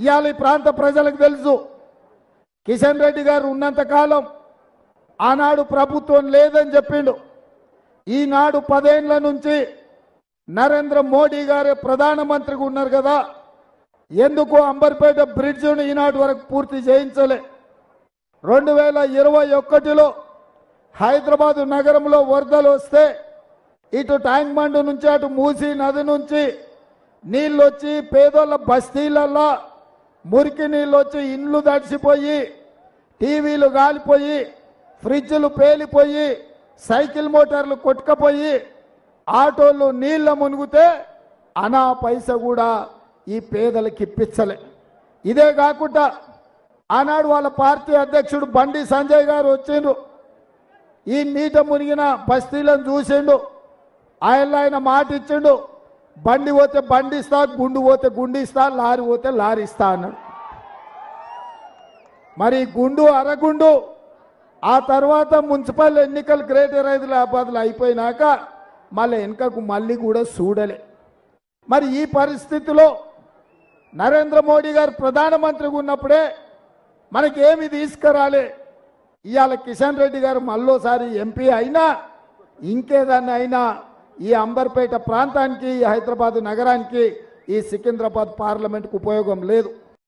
ఇవాళ ఈ ప్రాంత ప్రజలకు తెలుసు కిషన్ రెడ్డి గారు ఉన్నంత కాలం ఆనాడు ప్రభుత్వం లేదని చెప్పిండు. ఈనాడు 10 ఏళ్ల నుంచి నరేంద్ర మోడీ గారే ప్రధానమంత్రిగా ఉన్నారు కదా, ఎందుకు అంబర్పేట బ్రిడ్జిని ఈనాటి వరకు పూర్తి చేయించలే? 2021లో హైదరాబాదు నగరంలో వరదలు వస్తే ఇటు ట్యాంక్ బండ్ నుంచి అటు మూసీ నది నుంచి నీళ్ళు వచ్చి పేదోళ్ళ బస్తీలల్లో మురికి నీళ్ళు వచ్చి ఇండ్లు తడిసిపోయి, టీవీలు గాలిపోయి, ఫ్రిడ్జ్లు పేలిపోయి, సైకిల్ మోటార్లు కొట్టుకపోయి, ఆటోలు నీళ్ళ మునిగితే అనా పైస కూడా ఈ పేదలకు ఇప్పించలే. ఇదే కాకుండా ఆనాడు వాళ్ళ పార్టీ అధ్యక్షుడు బండి సంజయ్ గారు వచ్చిండ్రు. ఈ నీట మునిగిన బస్తీలను చూసిండు. ఆయన మాట ఇచ్చిండు, బండి పోతే బండి ఇస్తా, గుండు పోతే గుండు ఇస్తా, లారీ పోతే లారీ ఇస్తా అన్నాడు. మరి గుండు అరగుండు ఆ తర్వాత మున్సిపల్ ఎన్నికలు గ్రేటర్ హైదరాబాద్లో అయిపోయినాక మళ్ళీ వెనుకకు మళ్ళీ కూడా చూడలే. మరి ఈ పరిస్థితిలో నరేంద్ర మోడీ గారు ప్రధానమంత్రిగా ఉన్నప్పుడే మనకేమి తీసుకురాలే. ఇవాళ కిషన్ రెడ్డి గారు మళ్ళోసారి ఎంపీ అయినా ఇంకేదాన్ని అయినా ఈ అంబర్పేట ప్రాంతానికి, ఈ హైదరాబాద్ నగరానికి, ఈ సికింద్రాబాద్ పార్లమెంట్కు ఉపయోగం లేదు.